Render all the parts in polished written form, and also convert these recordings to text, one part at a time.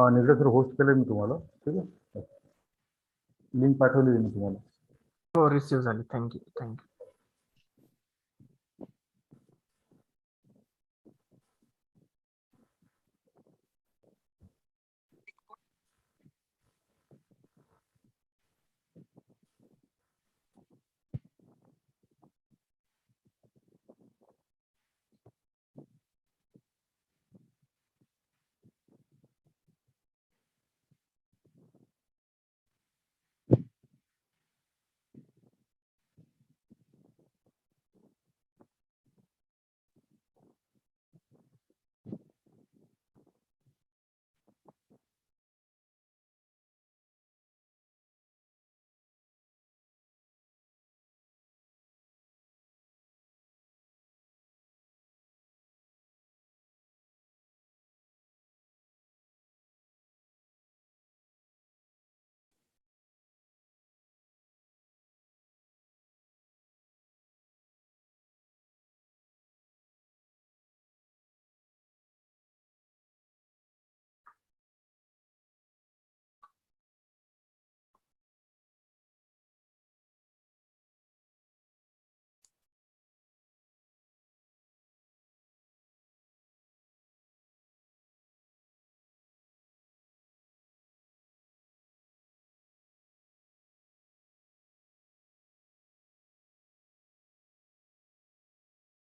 Newsletter through host केलं मी तुम्हाला. ठीक आहे, लिंक पाठवली मी तुम्हाला. हो, रिसीव्ह झाली. थँक्यू.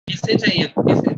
किससे चाहिए, किसे?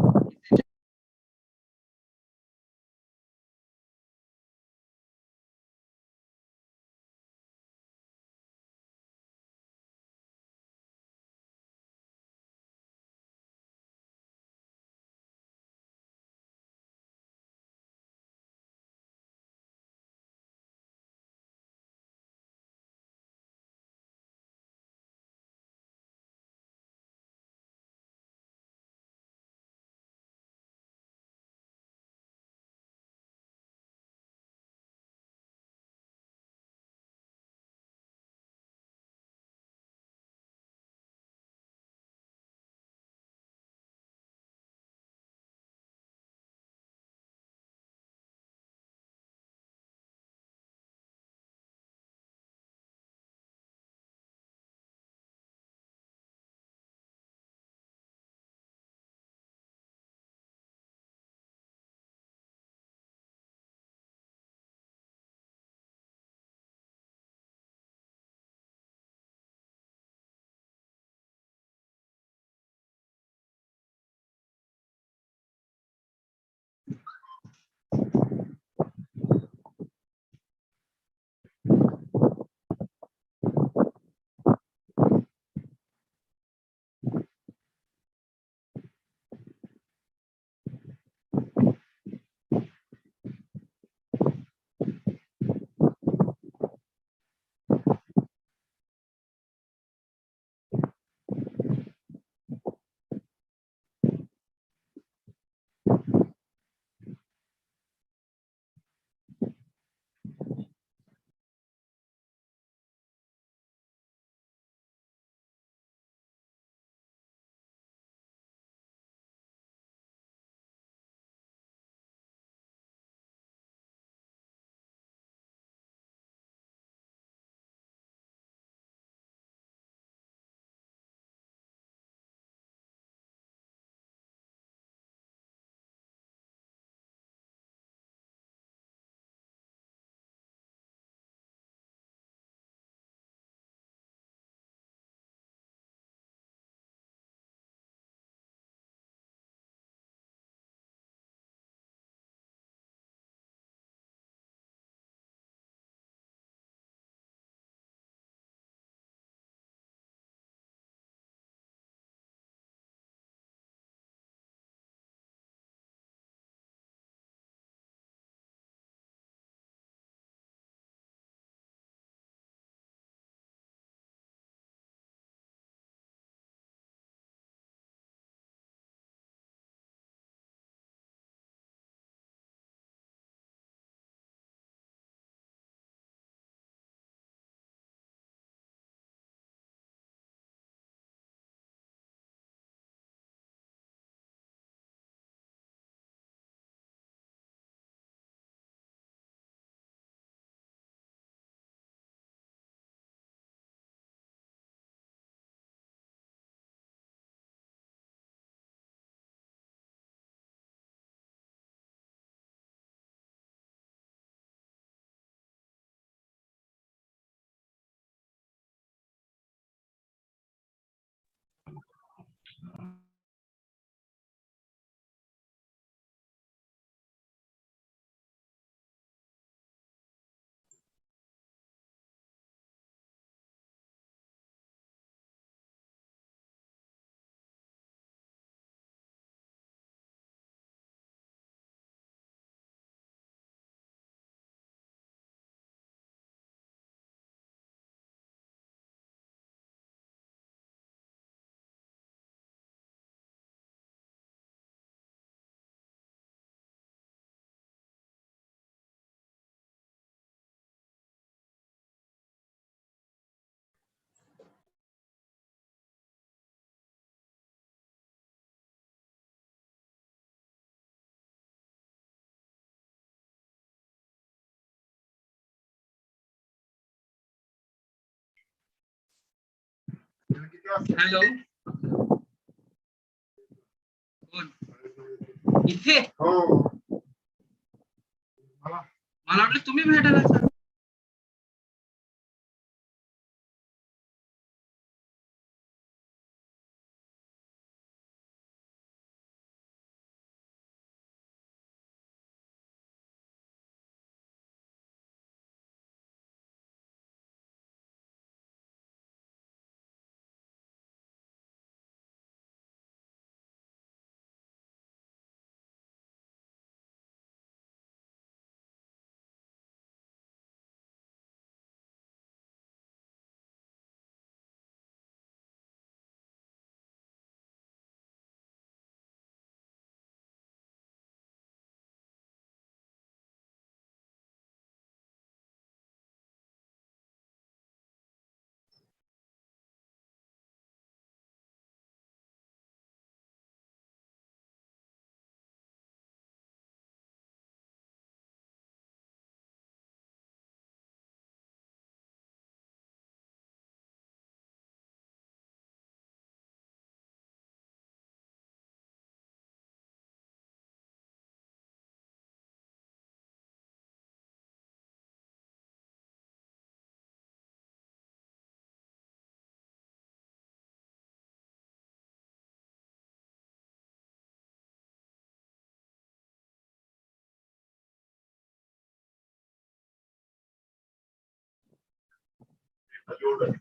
हॅलो कोण इथे मला वाटलं तुम्ही भेटायला sir.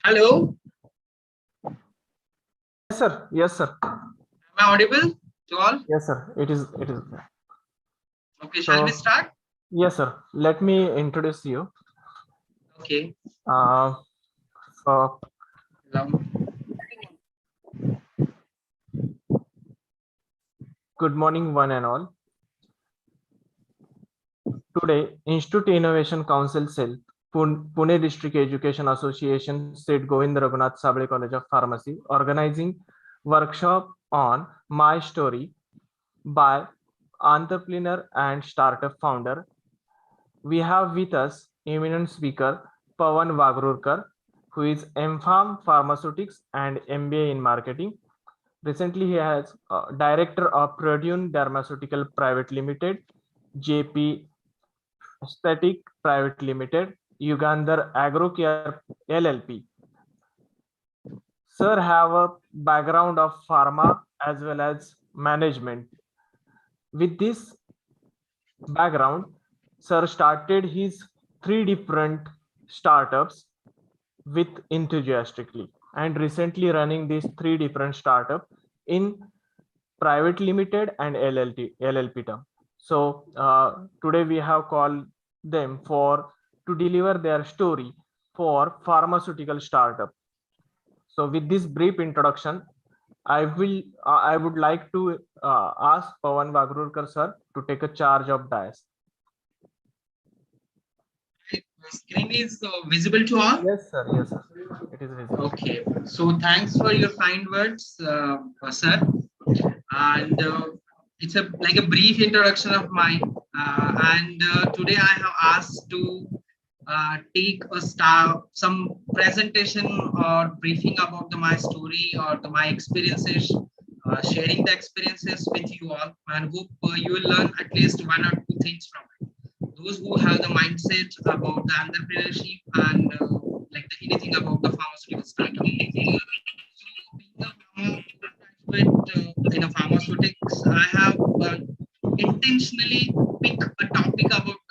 Hello Yes, sir. Yes, sir. am I audible to all? Yes, sir. It is. It is. Okay, shall we So, start? yes, sir. Let me introduce you. Okay. So Hello. good morning, one and all. Today, Institute Innovation Council Cell, Pune District Education Association, State Govind Raghunath Sable College of Pharmacy, organizing workshop on My Story by entrepreneur and startup founder. We have with us eminent speaker Pawan Vagrurkar, who is M.Pharm Pharmaceutics and MBA in Marketing. Recently, he has Director of Purdue Dermaceutical Private Limited, JP Aesthetic Private Limited, Ugandar Agrocare LLP. Sir have a background of pharma as well as management. With this background, Sir started his 3 different startups with enthusiastically and recently running these 3 different startups in private limited and LLP term. So today we have called them for to deliver their story for pharmaceutical startup. So with this brief introduction, I would like to ask Pawan Vagrurkar sir to take a charge of dais. The screen is visible to all? Yes, sir. Yes, sir. It is visible. Okay. So thanks for your kind words, sir. And it's like a brief introduction of mine. And today I have asked to take some presentation or briefing about my story or my experiences, sharing the experiences with you all, and hope you will learn at least 1 or 2 things from it. Those who have the mindset about the entrepreneurship and like anything about the pharmaceutical startup. So being a graduate in a pharmaceutics, I have intentionally pick a topic about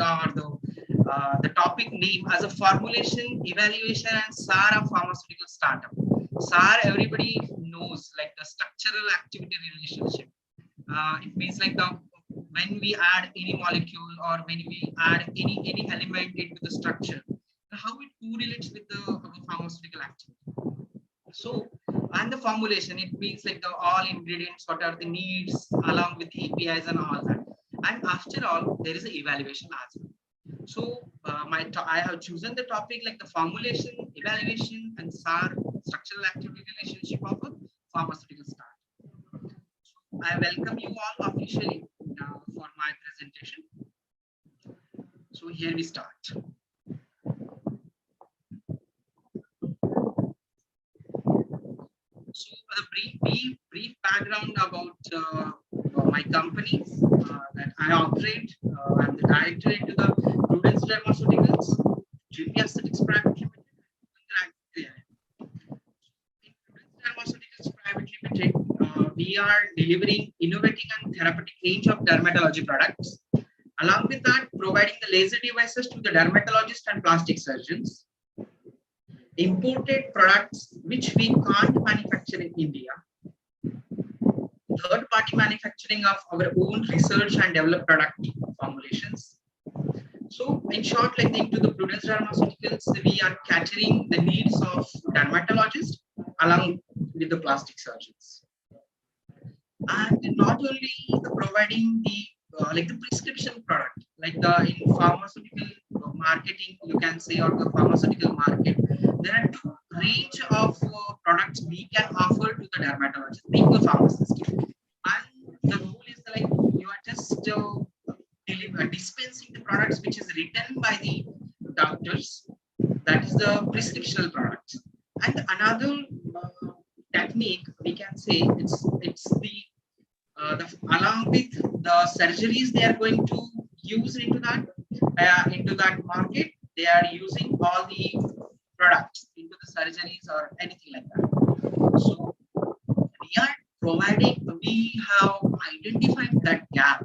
the topic name as a formulation, evaluation, and SAR of pharmaceutical startup. SAR, everybody knows, like the structural activity relationship. It means like the when we add any molecule or when we add any element into the structure, how it correlates with the pharmaceutical activity. So, and the formulation, it means like the all ingredients, what are the needs, along with APIs and all that. And after all, there is an evaluation as well. So, I have chosen the topic like the formulation, evaluation, and SAR, structural activity relationship of a pharmaceutical start. I welcome you all officially for my presentation. So here we start. brief background about my companies that I operate. I'm the director into the Prudence Pharmaceuticals, GP Aesthetics Private Limited. In Prudence Pharmaceuticals Private Limited, we are delivering innovative and therapeutic range of dermatology products. Along with that, providing the laser devices to the dermatologists and plastic surgeons. Imported products which we can't manufacture in India. Third-party manufacturing of our own research and developed product formulations. So, in short, like into the Prudence Pharmaceuticals, we are catering the needs of dermatologists along with the plastic surgeons. And not only providing the like the prescription product, like the in pharmaceutical marketing, you can say, or the pharmaceutical market, there are two range of products we can offer to the dermatologist, being a pharmacist. And the rule is like you are just dispensing the products which is written by the doctors. That is the prescriptional product. And another technique we can say it's the along with the surgeries they are going to use into that market, they are using all the products into the surgeries or anything like that. So we have identified that gap.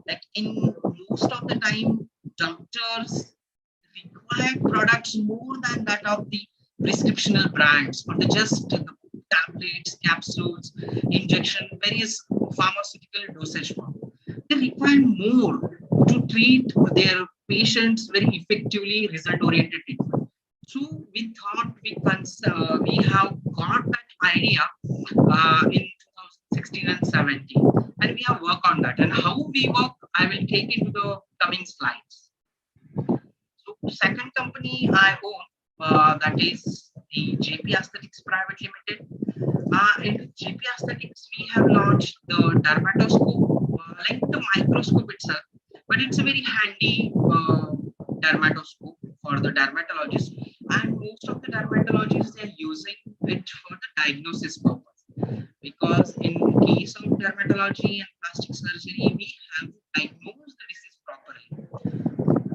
Like in most of the time, doctors require products more than that of the prescriptional brands or the just the tablets, capsules, injection, various pharmaceutical dosage form. They require more to treat their patients very effectively, result-oriented treatment. So we thought we have got that idea in 2016 and 17, and we have worked on that. And how we work, I will take into the coming slides. So second company I own, that is the JP Aesthetics Private Limited. In JP Aesthetics, we have launched the dermatoscope, like the microscope itself, but it's a very handy dermatoscope for the dermatologist. And most of the dermatologists, they are using it for the diagnosis purpose. Because in case of dermatology and plastic surgery, we have to diagnose the disease properly.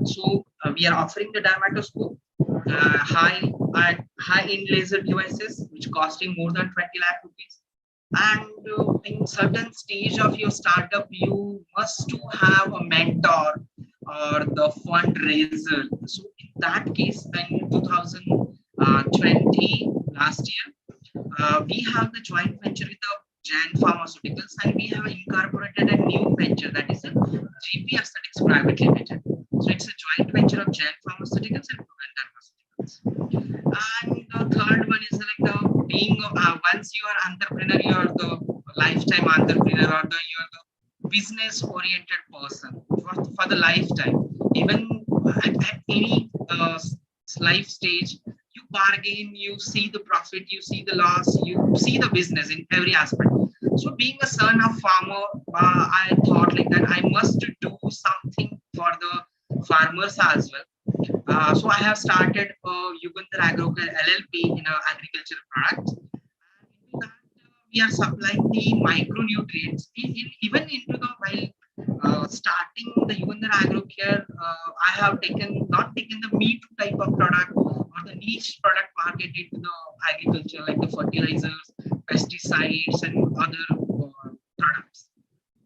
So we are offering the dermatoscope, high-end laser devices, which costing more than 20 lakh rupees. And in certain stage of your startup, you must to have a mentor or the fundraiser. So in that case, in 2020, last year, we have the joint venture with the Jan Pharmaceuticals, and we have incorporated a new venture, that is a GP Aesthetics Private Limited. So it's a joint venture of Jan Pharmaceuticals and Pharmaceuticals. And the third one is like the being once you are entrepreneur, you are the lifetime entrepreneur, or you are the business oriented person for the lifetime. Even at any life stage, you bargain, you see the profit, you see the loss, you see the business in every aspect. So being a son of farmer, I thought like that I must do something for the farmers as well. So I have started Yugandhar Agrocare LLP in agriculture products. And into that, we are supplying the micronutrients even into the while starting the Yugandhar Agrocare. I have not taken the meat type of product or the niche product market into the agriculture, like the fertilizers, pesticides, and other products.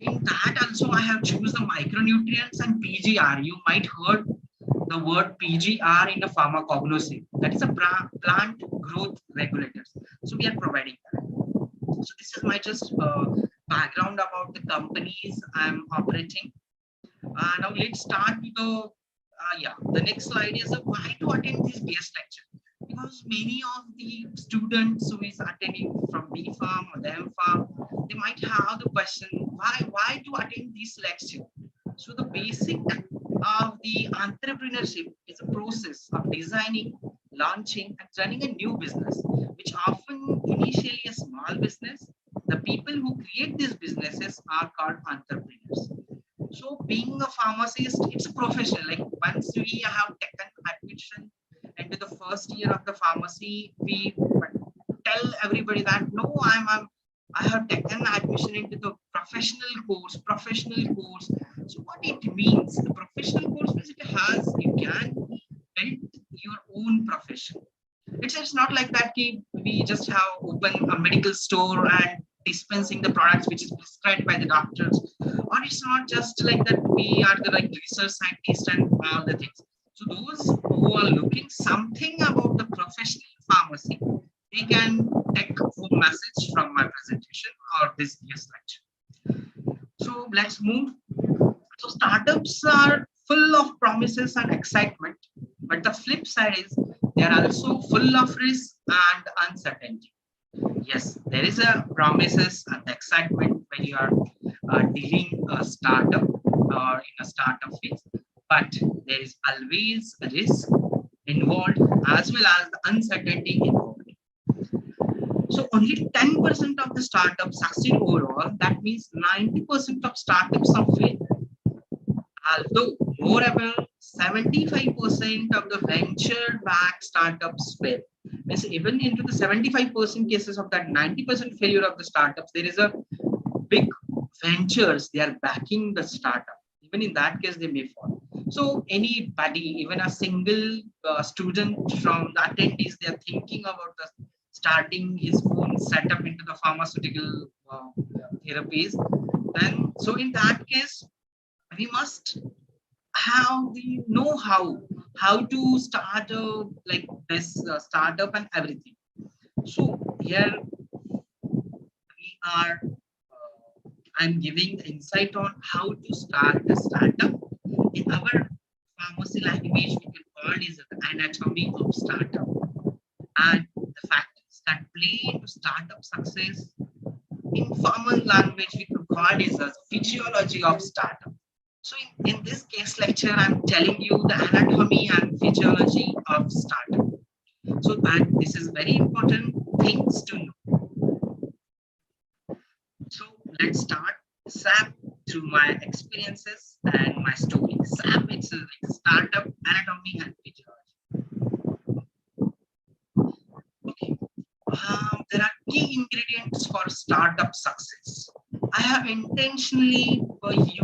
In that also, I have chosen the micronutrients and PGR. You might heard the word PGR in the pharmacognosy. That is a plant growth regulators. So we are providing that. So this is my just background about the companies I'm operating. Now let's start with the next slide is why to attend this guest lecture. Because many of the students who is attending from B Farm or the M Farm, they might have the question, why to attend this lecture? So the basic of the entrepreneurship is a process of designing, launching, and running a new business, which often initially a small business. The people who create these businesses are called entrepreneurs. So being a pharmacist, it's a profession. Like once we have taken admission into the first year of the pharmacy, we tell everybody that no, I'm I have taken admission into the professional course. So what it means, the professional course means it has, you can build your own profession. It's not like that we just have open a medical store and dispensing the products which is prescribed by the doctors, or it's not just like that we are the like research scientists and all the things. So those who are looking something about the professional pharmacy, they can take a full message from my presentation or this year's lecture. So let's move. So startups are full of promises and excitement, but the flip side is they are also full of risk and uncertainty. Yes, there is a promises and the excitement when you are dealing a startup or in a startup phase, but there is always a risk involved as well as the uncertainty involved. So only 10% of the startups succeed overall. That means 90% of startups are failed. Although moreover, 75% of the venture-backed startups fail. Means even into the 75% cases of that 90% failure of the startups, there is a big ventures, they are backing the startup. Even in that case, they may fall. So anybody, even a single student from the attendees, they are thinking about the starting his own setup into the pharmaceutical therapies. Then, so in that case, we must have the know-how to start like this startup and everything. So here we are I'm giving the insight on how to start the startup. In our pharmacy language, we can call it the anatomy of startup, and the factors that play into startup success. In pharma language, we could call it as physiology of startup. So in this case lecture, I'm telling you the anatomy and physiology of startup. So that this is very important things to know. So let's start SAP through my experiences and my story. SAP, it's like startup anatomy and physiology. Okay. There are key ingredients for startup success. I have intentionally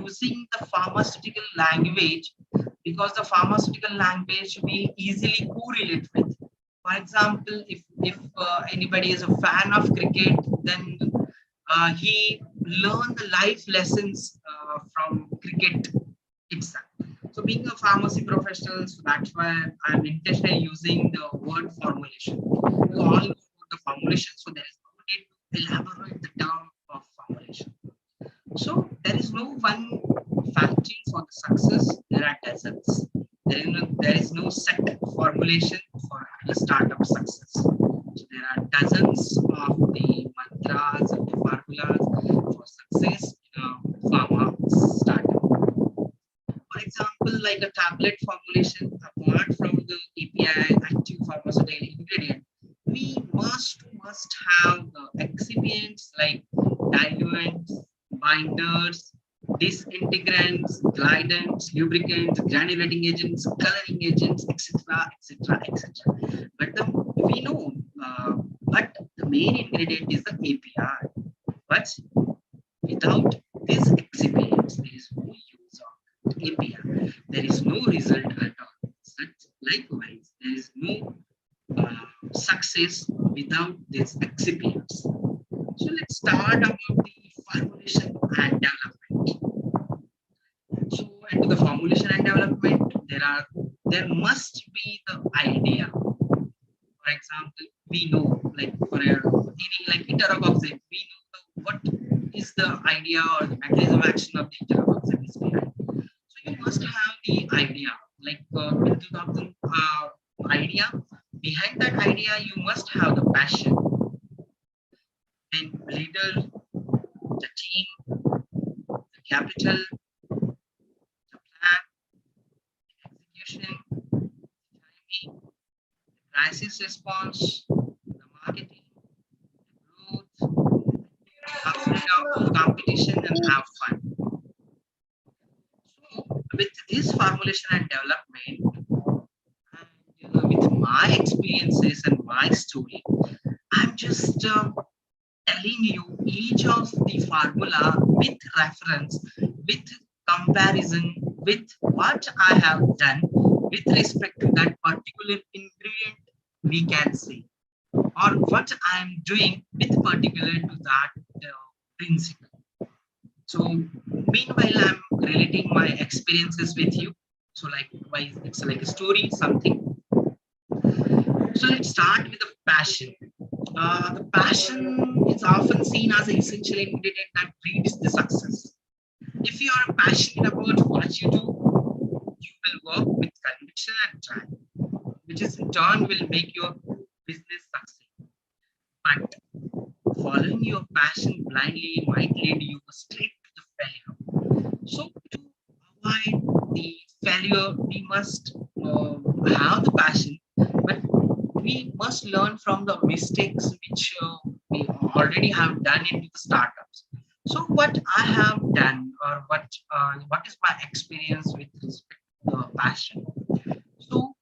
using the pharmaceutical language because the pharmaceutical language we easily correlate with. For example, if anybody is a fan of cricket, then he learned the life lessons from cricket itself. So being a pharmacy professional, so that's why I'm intentionally using the word formulation. We all know about the formulation, so there is no need to elaborate the term of formulation. So there is no one factory for the success. There are dozens. There is no set formulation for the startup success. So there are dozens of the mantras and the formulas for success in a pharma startup. For example, like a tablet formulation, apart from the API active pharmaceutical ingredient, we must have the excipients like diluents, binders, disintegrants, glidants, lubricants, granulating agents, coloring agents, etc., etc., etc. But we know, but the main ingredient is the API. But without these excipients, there is no use of API. There is no result at all. Likewise, there is no success without these excipients. So let's start about the formulation and development. So into the formulation and development, there must be the idea. For example, we know like for any like enterococcus, we know what is the idea or the mechanism of action of the enterococcus behind. So you must have the idea, like enterococcus idea. Behind that idea, you must have the passion. And leader, the team, the capital, the plan, the execution, the timing, the crisis response, the marketing, the growth, afraid of competition and have fun. So with this formulation and development, and with my experiences and my story, I'm just telling you each of the formula with reference, with comparison, with what I have done with respect to that particular ingredient, we can say, or what I am doing with particular to that principle. So meanwhile, I'm relating my experiences with you. So likewise, it's like a story, something. So let's start with the passion. The passion is often seen as an essential ingredient that breeds the success. If you are passionate about what you do, you will work with conviction and drive, which is in turn will make your business succeed. But following your passion blindly might lead you straight to the failure. So to avoid the failure, we must have the passion, but we must learn from the mistakes which we already have done in the startups. So what I have done, or what is my experience with respect to the passion? So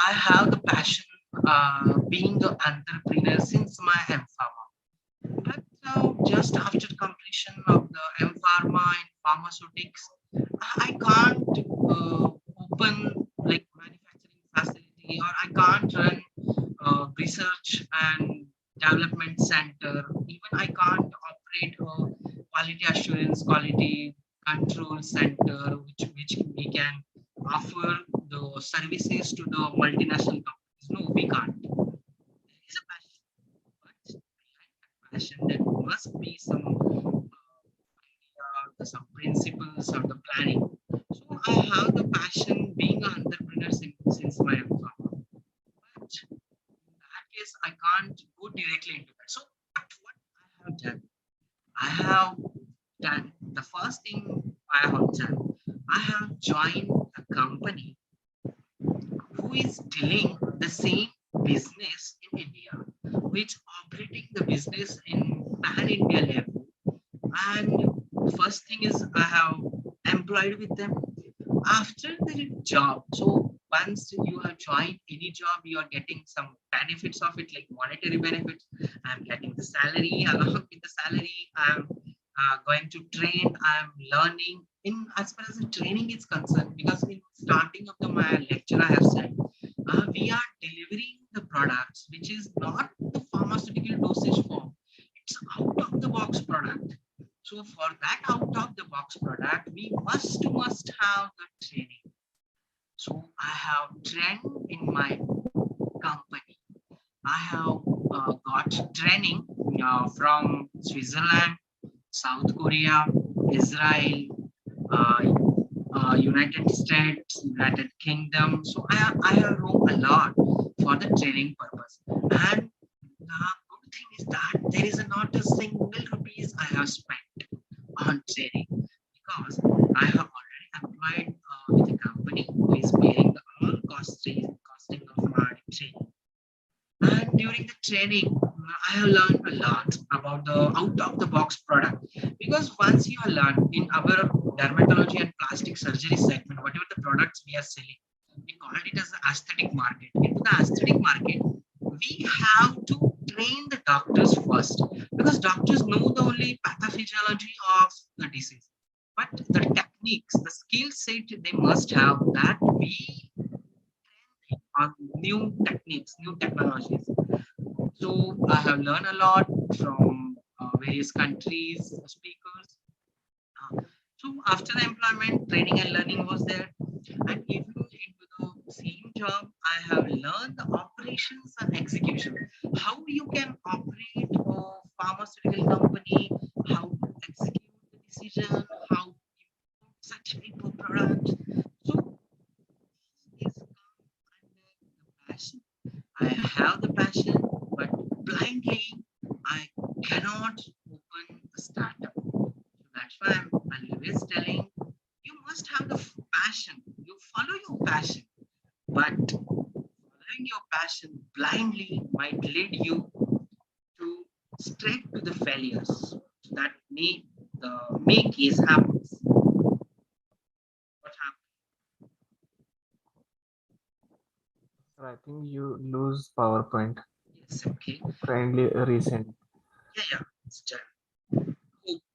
I have the passion being an entrepreneur since my M.Pharma. But just after completion of the M.Pharma in pharmaceutics, I can't open like manufacturing facility, or I can't run research and development center. Even I can't operate a quality assurance, quality control center, which we can offer the services to the multinational companies. No, we can't. There is a passion, but behind that passion, there must be some idea, some principles, or the planning. So I have the passion being an entrepreneur since my father. But in that case, I can't go directly into that. So what I have done, I have done the first thing I have done. I have joined a company who is dealing the same business in India, which operating the business in pan-India level. And the first thing is I have employed with them after the job. So once you have joined any job, you are getting some benefits of it, like monetary benefits. I'm getting the salary. Along with the salary, I'm going to train. I'm learning. In as far as the training is concerned, because in starting of my lecture, I have said we are delivering the products, which is not the pharmaceutical dosage form. It's out of the box product. So for that out of the box product, we must have the training. So I have trained in my company. I have got training from Switzerland, South Korea, Israel, uh, United States, United Kingdom. So I have roamed a lot for the training purpose. And the good thing is that there is not a single rupees I have spent on training, because I have already employed with a company who is bearing the all costing of my training. And during the training, I have learned a lot about the out of the box product, because once you have learned in our dermatology and plastic surgery segment, whatever the products we are selling, we call it as the aesthetic market. Into the aesthetic market, we have to train the doctors first, because doctors know the only pathophysiology of the disease, but the techniques, the skill set they must have, that we on new techniques, new technologies. So I have learned a lot from various countries, speakers. So after the employment, training and learning was there. And even into the same job, I have learned the operations and execution. How you can operate a pharmaceutical company, how to execute the decision, how to import such type of product. So this come under the passion. I have the passion, but blindly I cannot open a startup. So that's why I'm always telling you must have the passion. You follow your passion, but following your passion blindly might lead you to straight to the failures. So that may case happens. What happened? I think you lose PowerPoint. Yes, okay. Kindly resend. Yeah, it's done.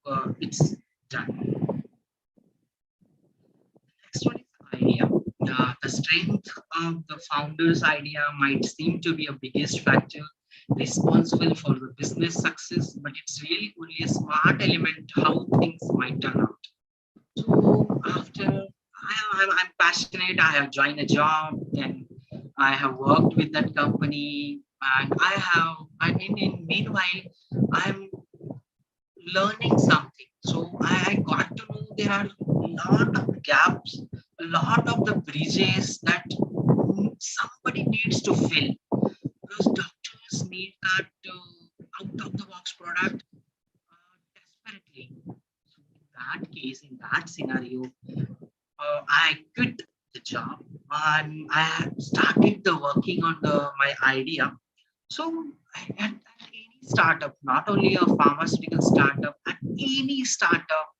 Hope it's done. Next one is idea. The strength of the founder's idea might seem to be a biggest factor responsible for the business success, but it's really only a smart element how things might turn out. So after I'm passionate, I have joined a job, then I have worked with that company, and I mean, in meanwhile, I'm learning something. So I got to know there are a lot of gaps, a lot of the bridges that somebody needs to fill because doctors need that out of the box product desperately. So in that case, in that scenario, I quit the job and I had started the working on my idea. So at any startup, not only a pharmaceutical startup, at any startup,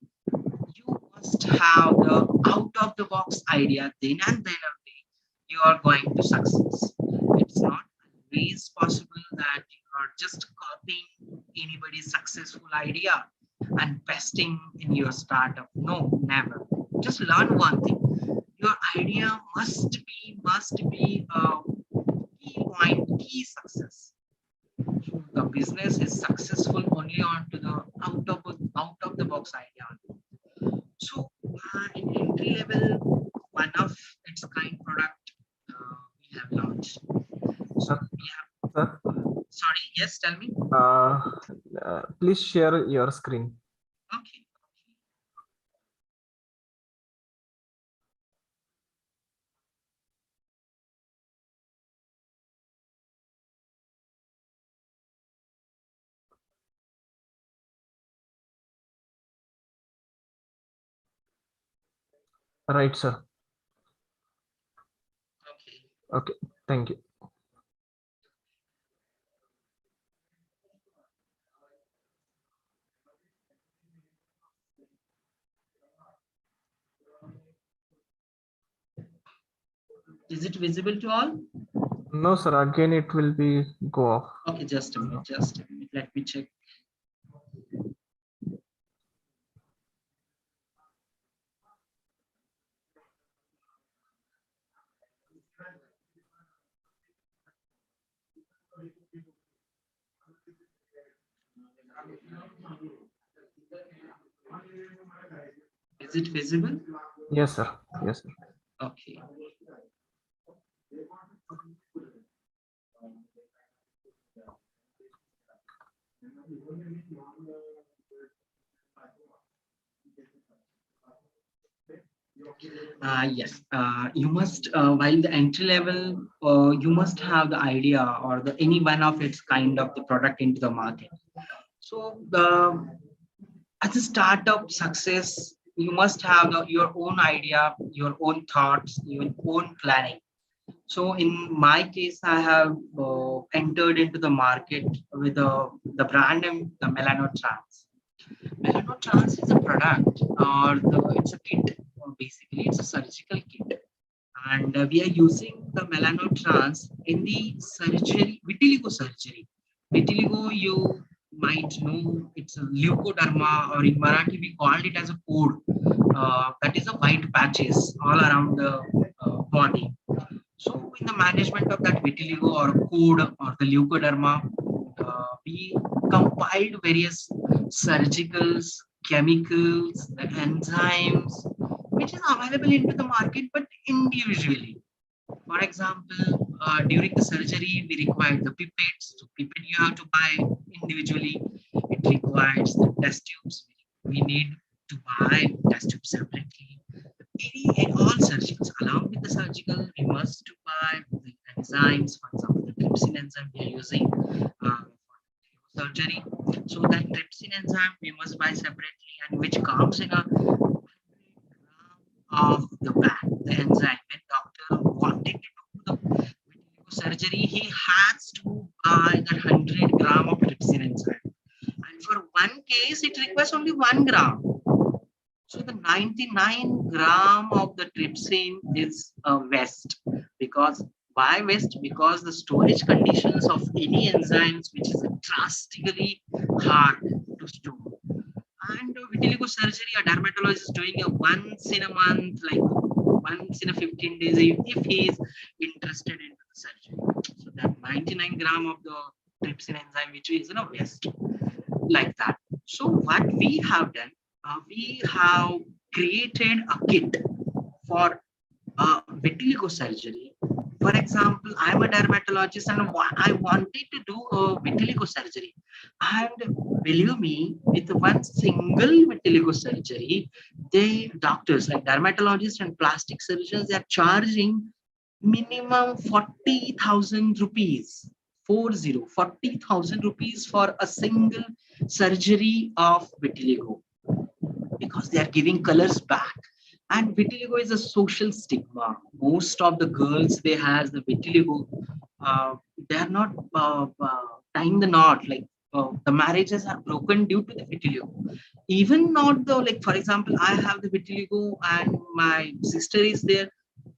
you must have the out of the box idea. Then and then only you are going to success. It's not always possible that you are just copying anybody's successful idea and pasting in your startup. No, never. Just learn one thing. Your idea must be a key point, key success. So the business is successful only onto the out of the box idea. So in entry level, one of its kind product we have launched. So Sir, we have. sir, Sorry, yes, tell me. please share your screen. Okay. Right, sir. Okay. Okay, thank you. Is it visible to all? No, sir, again it will be go off. Okay, just a minute. Just a minute. Let me check. Is it visible? Yes, sir. Yes, sir. Okay. Yes, you must, while the entry level, you must have the idea or the any one of its kind of the product into the market. So as a startup success, you must have your own idea, your own thoughts, your own planning. So in my case, I have entered into the market with the brand name, the Melanotrans. Melanotrans is a product or it's a kit. Basically, it's a surgical kit. And we are using the melanotrans in the surgery, vitiligo surgery. Vitiligo, you might know it's a leukoderma, or in Marathi we called it as a cord. That is a white patches all around the body. So in the management of that vitiligo or cord or the leukoderma, we compiled various surgicals, chemicals, the enzymes, which is available into the market, but individually. For example, during the surgery, we required the pipettes. So pipette you have to buy individually. It requires the test tubes. We need to buy test tubes separately. In all surgicals, along with the surgical, we must to buy the enzymes. For example, the trypsin enzyme we are using for surgery. So that trypsin enzyme we must buy separately, and which comes in a of the bag, the enzyme. When doctor wanted to do the vitiligo surgery, he has to buy that 100 gram of trypsin enzyme. And for one case, it requires only 1 gram. So the 99 gram of the trypsin is a waste because Why waste? Because the storage conditions of any enzymes which is drastically hard to store. And vitiligo surgery, a dermatologist is doing a once in a month, like once in a 15 days, if he is interested in the surgery. So that 99 gram of the trypsin enzyme, which is waste, like that. So what we have done, we have created a kit for vitiligo surgery. For example, I'm a dermatologist and I wanted to do a vitiligo surgery. And believe me, with one single vitiligo surgery, they doctors like dermatologists and plastic surgeons, they are charging minimum 40,000 rupees. 40,000 rupees for a single surgery of vitiligo, because they are giving colors back. And vitiligo is a social stigma. Most of the girls they has the vitiligo, they are not tying the knot, like the marriages are broken due to the vitiligo. Even not the, like for example, I have the vitiligo and my sister is there.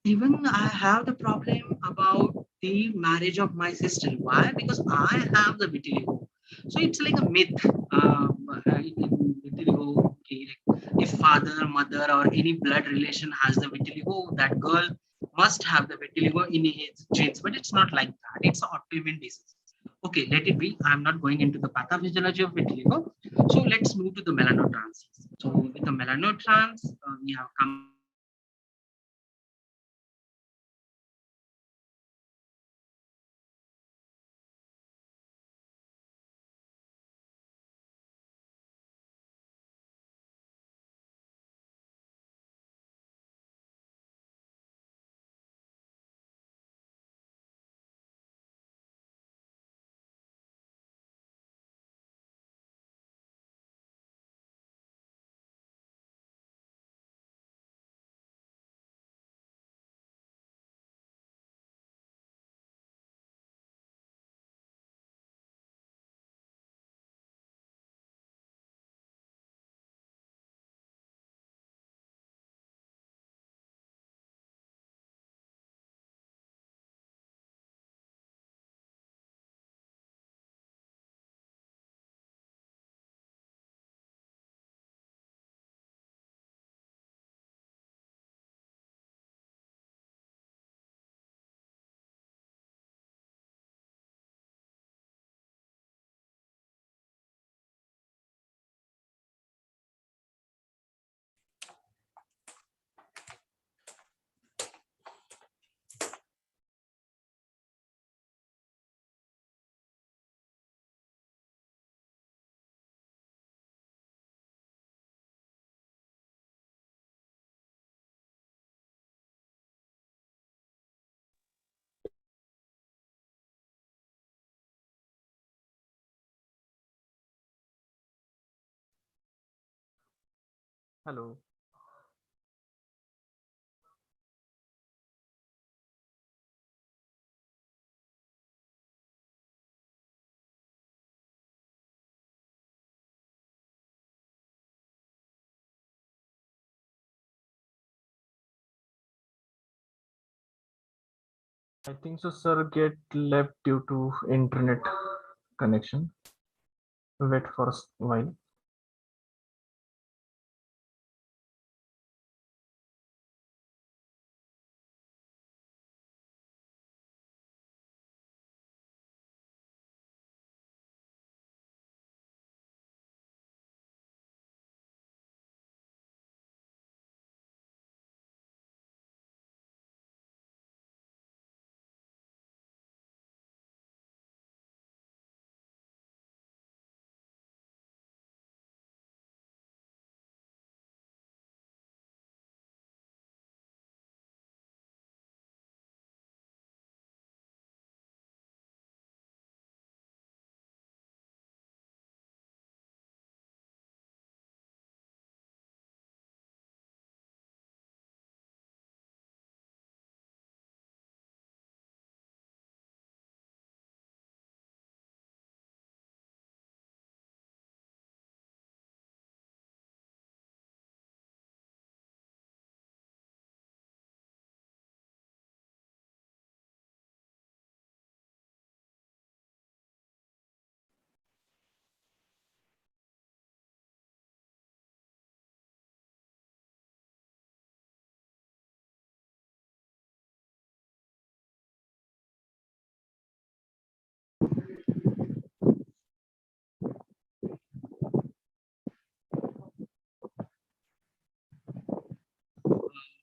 Even I have the problem about the marriage of my sister. Why? Because I have the vitiligo. So it's like a myth. In vitiligo, okay, like if father, mother, or any blood relation has the vitiligo, that girl must have the vitiligo in his genes. But it's not like that. It's an autoimmune disease. Okay, let it be. I'm not going into the pathophysiology of vitiligo. So let's move to the melanotrans. So with the melanotrans, we have come. Hello. I think so, sir. Get left due to internet connection. Wait for a while.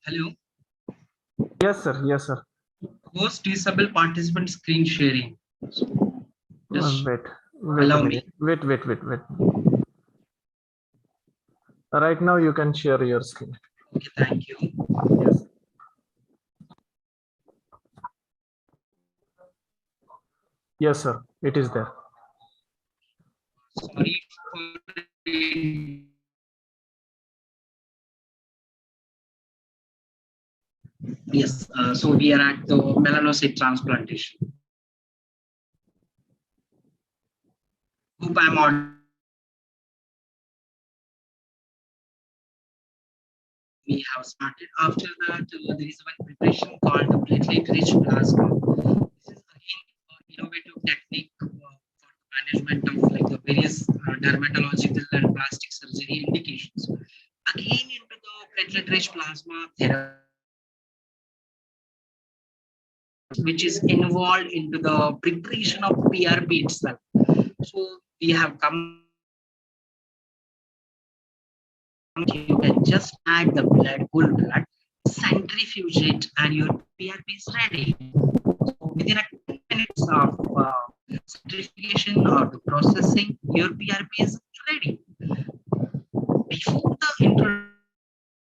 Hello. Yes, sir. Yes, sir. Host disable participant screen sharing. So just Wait. Wait a allow minute. me. Wait. Right now you can share your screen. Okay, thank you. Yes. Yes, sir. It is there. Sorry for yes. So we are at the melanocyte transplantation. Hope I'm on. We have started. After that, there is one preparation called the platelet-rich plasma. This is again innovative technique for the management of like the various dermatological and plastic surgery indications. Again, into the platelet-rich plasma therapy, which is involved into the preparation of PRP itself. So we have come. You can just add the blood, whole blood, centrifuge it, and your PRP is ready. So within a 10 minutes of centrifugation or the processing, your PRP is ready. Before the introduction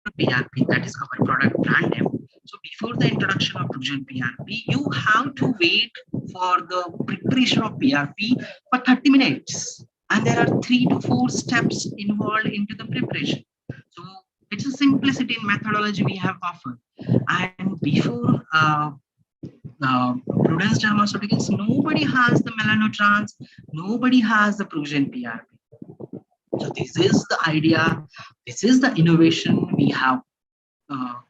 of PRP, that is our product brand name. So before the introduction of Progen PRP, you have to wait for the preparation of PRP for 30 minutes. And there are 3 to 4 steps involved into the preparation. So it's a simplicity in methodology we have offered. And before Prudence Dermaceuticals, nobody has the melanotrans, nobody has the Progen PRP. So this is the idea, this is the innovation we have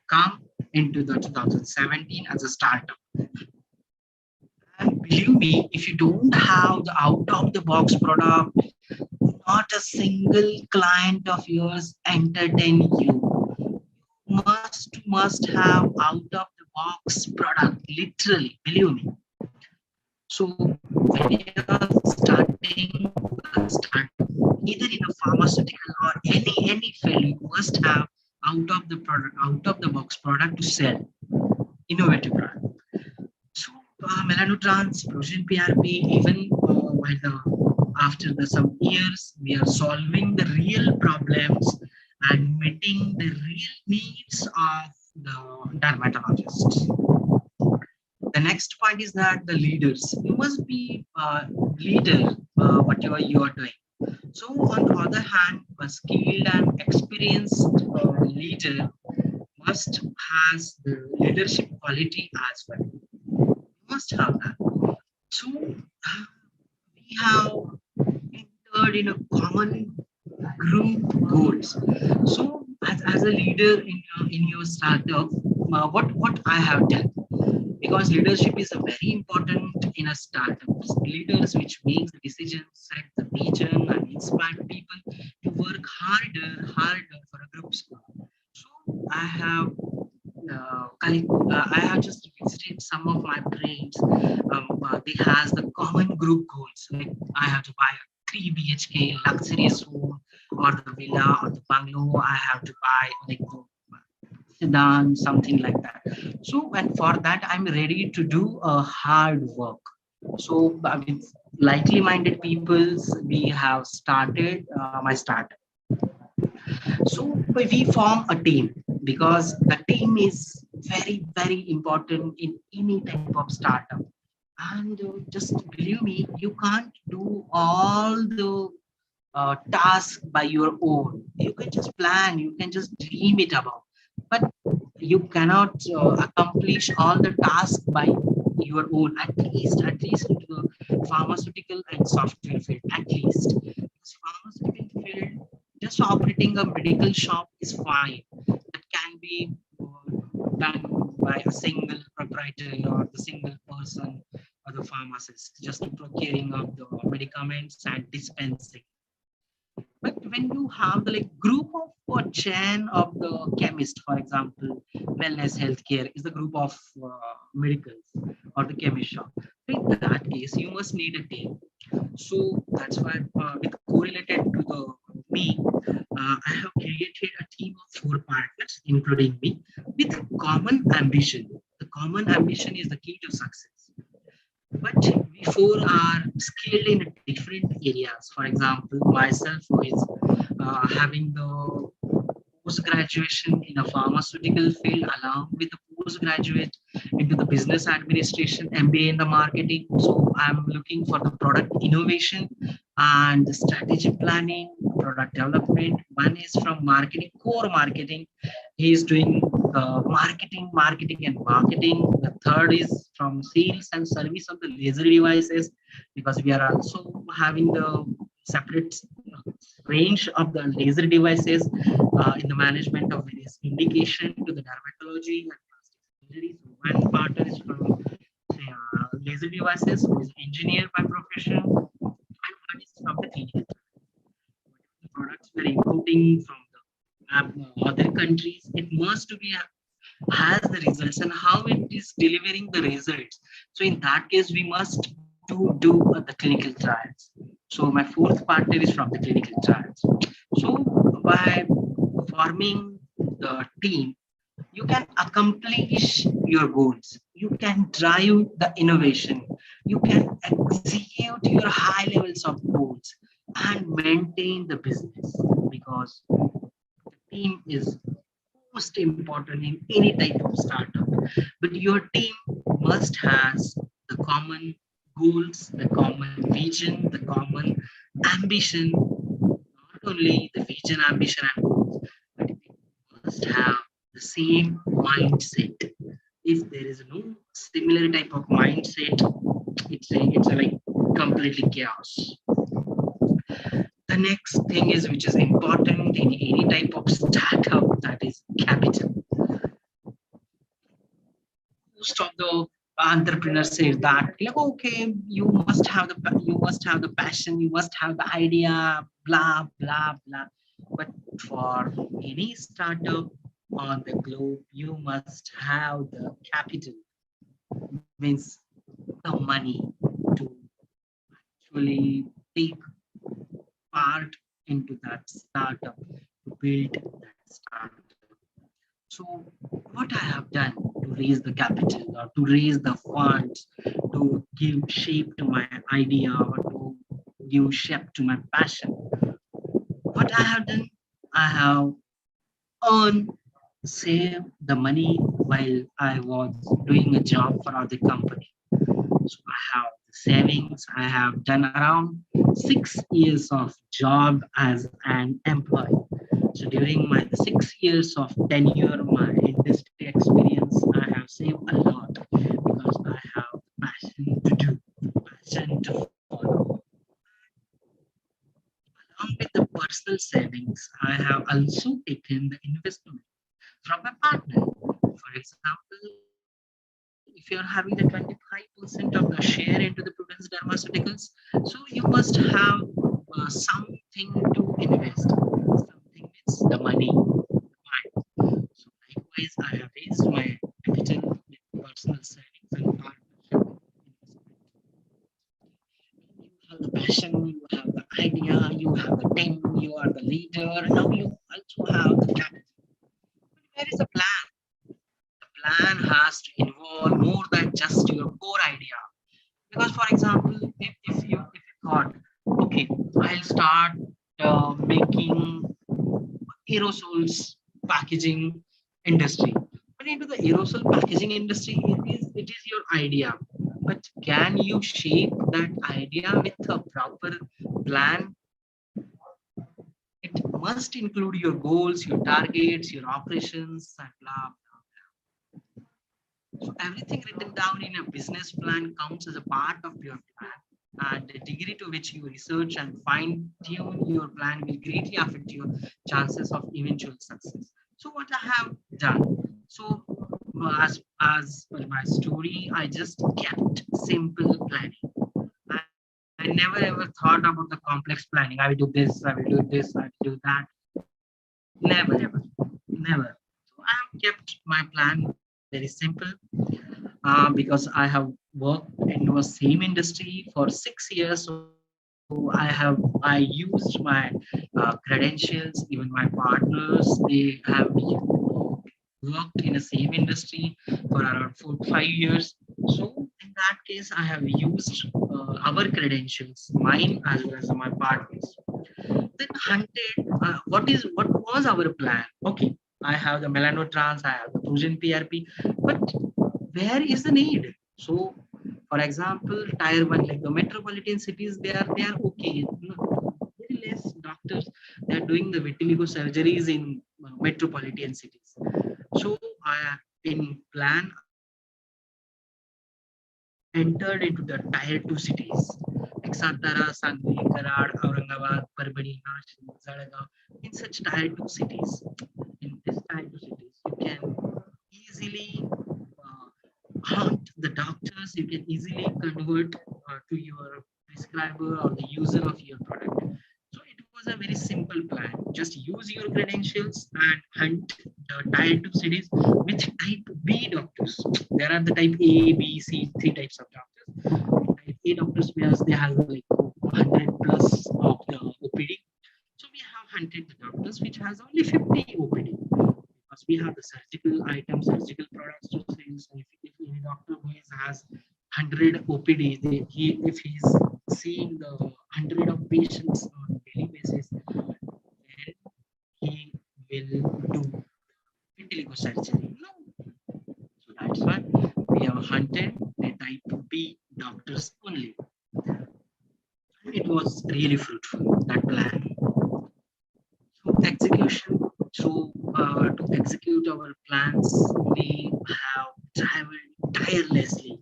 come into the 2017 as a startup. And believe me, if you don't have the out of the box product, not a single client of yours entertain you. Must have out of the box product, literally, believe me. So when you are starting a startup, either in a pharmaceutical or any field, you must have out of the product, out of the box product to sell, innovative product. So melanotrans, Progen PRP, even while after some years, we are solving the real problems and meeting the real needs of the dermatologists. The next point is that the leaders, you must be leader whatever you are doing. So on the other hand, a skilled and experienced leader must has the leadership quality as well. You must have that. So we have entered in a common group goals. So as a leader in your startup, what I have done, because leadership is a very important in a startup. Leaders which makes the decisions, set the vision, and inspire people to work harder for a group goal. So I have just visited some of my friends. They has the common group goals. Like I have to buy a 3 BHK luxurious home or the villa or the bungalow. I have to buy like the sedan, something like that. So, and for that, I'm ready to do a hard work. So, with likely minded peoples, we have started my startup. So we form a team because the team is very important in any type of startup. And just believe me, you can't do all the task by your own. You can just plan, you can just dream it about, but you cannot accomplish all the tasks by your own. At least into the pharmaceutical and software field. At least this pharmaceutical field, just operating a medical shop is fine. That can be done by a single proprietor or the single person or the pharmacist, just procuring of the medicaments and dispensing. But when you have the like group of or chain of the chemist, for example, wellness healthcare is the group of medicals or the chemist shop. In that case, you must need a team. So that's why with correlated to the me, I have created a team of 4 partners, including me, with a common ambition. The common ambition is the key to success. But we four are skilled in different areas. For example, myself, who is having the post graduation in a pharmaceutical field, along with the postgraduate into the business administration, MBA in the marketing. So I'm looking for the product innovation and the strategic planning, product development. One is from marketing, core marketing. He is doing marketing, and marketing. The third is from sales and service of the laser devices, because we are also having the separate range of the laser devices in the management of various indication to the dermatology and plastic surgery. So one partner is from laser devices, who is engineer by profession, and one is from the clinical. The products we are importing from the other countries, it must to be has the results and how it is delivering the results. So in that case, we must do the clinical trials. So my fourth partner is from the clinical trials. So by forming the team, you can accomplish your goals. You can drive the innovation. You can execute your high levels of goals and maintain the business, because the team is most important in any type of startup. But your team must has the common goals, the common vision, the common ambition. Not only the vision, ambition, and goals, but it must have the same mindset. If there is no similar type of mindset, it's a like completely chaos. The next thing is, which is important in any type of startup, that is capital. Most of the entrepreneurs say that, like, okay, you must have the passion, you must have the idea, blah blah blah. But for any startup on the globe, you must have the capital, means the money to actually take part into that startup, to build that startup. So what I have done to raise the capital, or to raise the funds, to give shape to my idea, or to give shape to my passion, what I have done, I have earned, saved the money while I was doing a job for other company. So I have savings. I have done around 6 years of job as an employee. So during my 6 years of tenure, my industry experience, I have saved a lot, because I have passion to do, passion to follow. Along with the personal savings, I have also taken the investment from a partner. For example, if you're having the 25% of the share into the Prudence Pharmaceuticals, so you must have something to invest. Something means the money. Right. So likewise, I have raised my capital with personal savings and partnership investment. You have the passion, you have the idea, you have the team, you are the leader. Now you also have the capital. But where is the plan? The plan has to involve more than just your core idea. Because, for example, if you thought, okay, I'll start making aerosols packaging industry. But into the aerosol packaging industry, it is your idea. But can you shape that idea with a proper plan? It must include your goals, your targets, your operations, and blah. So everything written down in a business plan counts as a part of your plan, and the degree to which you research and fine tune your plan will greatly affect your chances of eventual success. So what I have done, so as per my story, I just kept simple planning. I never ever thought about the complex planning. I will do this, I will do this, I will do that. Never ever, never. So I have kept my plan very simple, because I have worked in the same industry for 6 years. So I used my credentials. Even my partners, they have worked in the same industry for around 4 to 5 years. So in that case, I have used our credentials, mine as well as my partners. Then hunted. What was our plan? Okay, I have the melanotrans, I have the Progen PRP, but where is the need? So, for example, tier one, like the metropolitan cities, they are okay. Very less doctors they are doing the vitiligo surgeries in metropolitan cities. So, in plan, entered into the tier two cities like Satara, Sangli, Karad, Aurangabad, Parbani, Nashik, Zalagaon. In such tier two cities, in this tier two cities, you can easily hunt the doctors. You can easily convert to your prescriber or the user of your product. So it was a very simple plan. Just use your credentials and hunt the tier two cities with type B doctors. There are the type A, B, C, three types of doctors. Type A doctors means they have like 100 plus of the OPD. So we have hunted the doctors which has only 50 OPD because we have the surgical items, surgical products to sell. So if any doctor who has 100 OPD, if he's seeing the 100 of patients on a daily basis, then he will do vitiligo surgery. No. So that's why we have hunted the type B doctors only. It was really fruitful, that plan. So execution. So to execute our plans, we have traveled tirelessly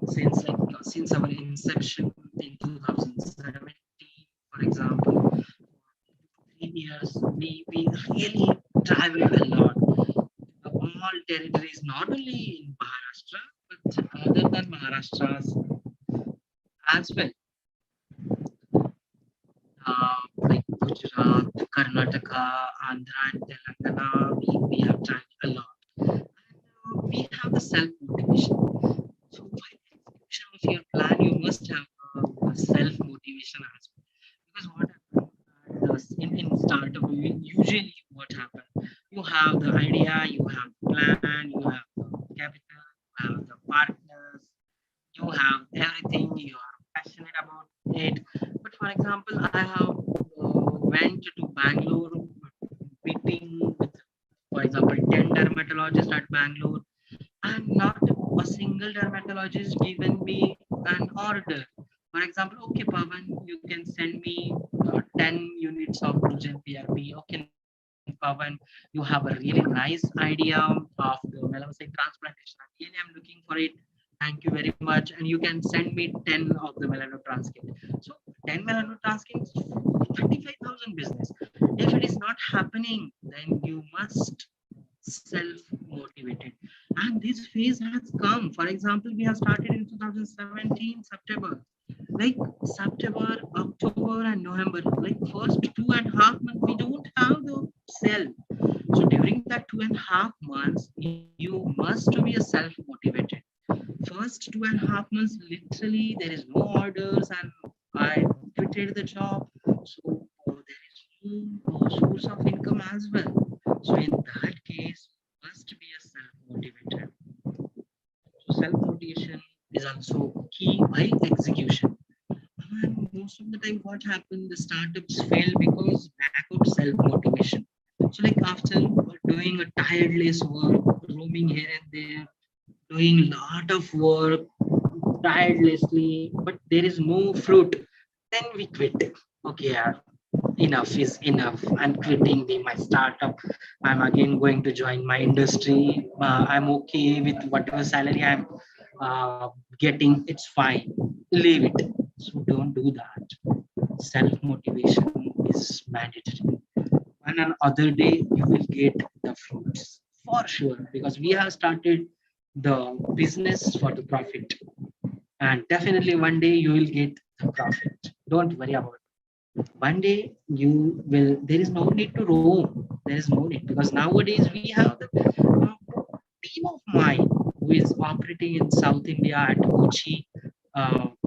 since our inception in 2017. For example, 3 years we really traveled a lot. All territories, not only in Maharashtra, but other than Maharashtra's as well. Like Gujarat, Karnataka, Andhra, and Telangana, we have traveled a lot. And we have the self motivation. So, for execution of your plan, you must have self motivation as well. Because what happens in startup, usually what happens, you have the idea, you have the plan, you have the capital, you have the partners, you have everything, you are passionate about it. But for example, I have went to Bangalore meeting with, for example, 10 dermatologists at Bangalore, and not a single dermatologist given me an order. For example, okay, Pavan, you can send me 10 units of Progen PRP. Okay, Pavan, you have a really nice idea of the melanocyte transplantation. Really, I'm looking for it. Thank you very much. And you can send me 10 of the melanotrans kit. So 10 melanotrans kits, 35,000 business. If it is not happening, then you must self-motivated. And this phase has come. For example, we have started in 2017, September. Like September, October, and November, like first 2.5 months, we don't have the cell. So during that 2.5 months, you must be a self-motivated. First 2.5 months, literally, there is no orders, and I quitted the job. So there is no source of income as well. So in that case, must be a self-motivated. So self-motivation is also key by execution. And most of the time, what happened? The startups fail because lack of self-motivation. So like after doing a tireless work, roaming here and there, doing lot of work tirelessly, but there is no fruit, then we quit. Okay, yeah, enough is enough. I'm quitting my startup. I'm again going to join my industry. I'm okay with whatever salary I'm getting. It's fine. Leave it. So don't do that. Self motivation is mandatory. And another day you will get the fruits for sure, because we have started the business for the profit, and definitely one day you will get the profit. Don't worry about it. One day you will. There is no need to roam. There is no need, because nowadays we have the team of mine who is operating in South India at Kochi,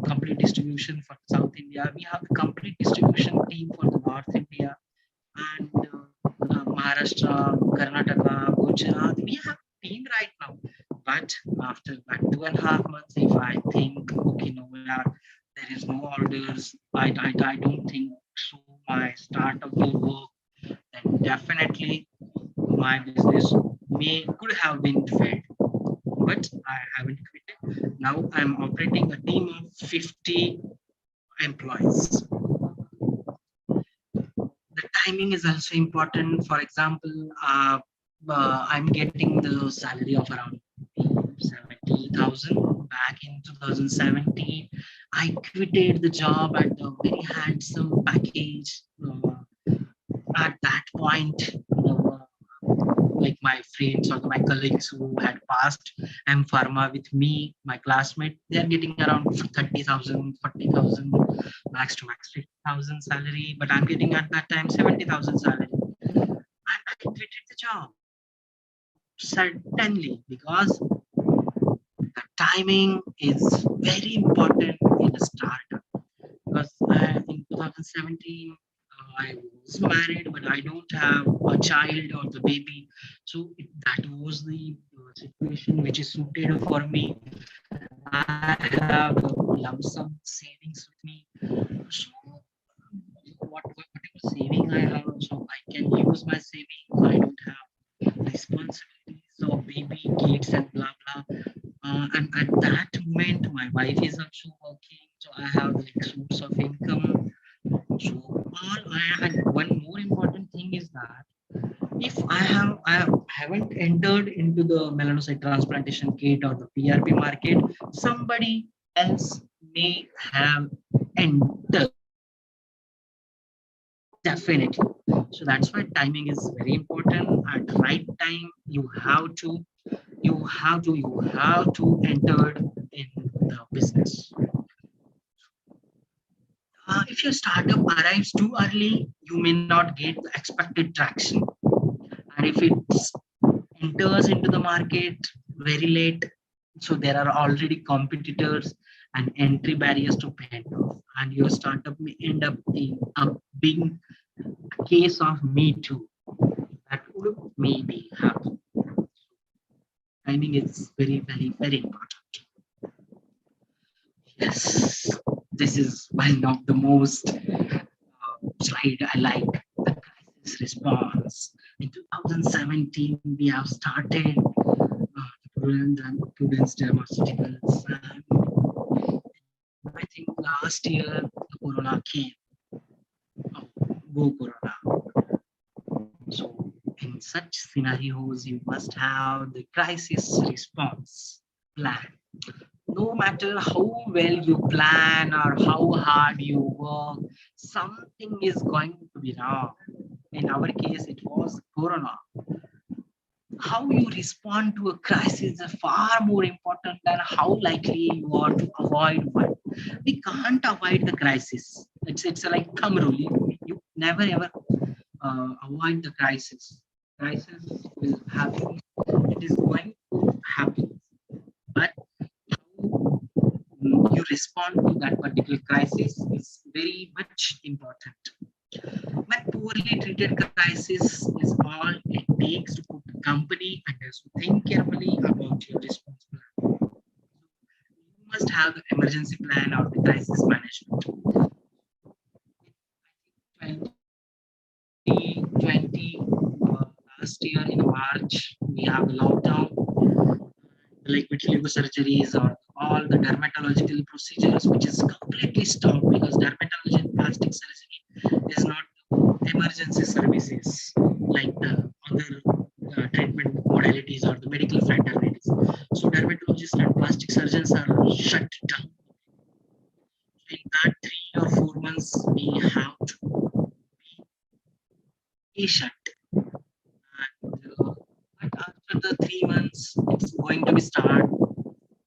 complete distribution for South India. We have a complete distribution team for the North India and Maharashtra, Karnataka, Gujarat. We have team right now. But after that 2.5 months, if I think, okay, no, there is no orders, I don't think so. My startup will work, then definitely my business could have been failed. But I haven't quit. Now I'm operating a team of 50 employees. The timing is also important. For example, I'm getting the salary of around 70,000 back in 2017. I quitted the job at a very handsome package. At that point, like my friends or my colleagues who had passed M Pharma with me, my classmate, they are getting around 30,000, 40,000, max to max 50,000 salary. But I'm getting at that time 70,000 salary. And I quitted the job certainly because the timing is very important in a startup. Because in 2017, I was married, but I don't have a child or the baby. So that was the situation which is suited for me. I have lump sum savings with me. So whatever saving I have, so I can use my saving. I don't have responsibilities of baby, kids, and blah blah. And at that moment, my wife is also working, so I have like source of income. So and one more important thing is that if I haven't entered into the melanocyte transplantation kit or the PRP market, somebody else may have entered. Definitely. So that's why timing is very important. At the right time, you have to enter in the business. If your startup arrives too early, you may not get the expected traction. And if it enters into the market very late, so there are already competitors and entry barriers to pay off. And your startup may end up in a big case of me too. That would maybe happen. Timing is very, very, very important. Yes, this is one of the most slide I like, the crisis response. In 2017, we have started Prudence Pharmaceuticals. I think last year, the Corona came. Oh, go Corona. So, in such scenarios, you must have the crisis response plan. No matter how well you plan or how hard you work, something is going to be wrong. In our case, it was Corona. How you respond to a crisis is far more important than how likely you are to avoid one. We can't avoid the crisis. It's like thumb rule. You never ever avoid the crisis. Crisis will happen. It is going to happen. But how you respond to that particular crisis is very much important. When poorly treated crisis is all it takes to put the company under. So think carefully about your response plan. You must have the emergency plan or the crisis management. 2020, last year in March, we have the lockdown, like vitiligo surgeries or all the dermatological procedures, which is completely stopped because dermatology and plastic surgery is not emergency services like the other treatment modalities or the medical fraternities. So dermatologists and plastic surgeons are shut down. In that 3 or 4 months, we have to be shut. And after the 3 months, it's going to be start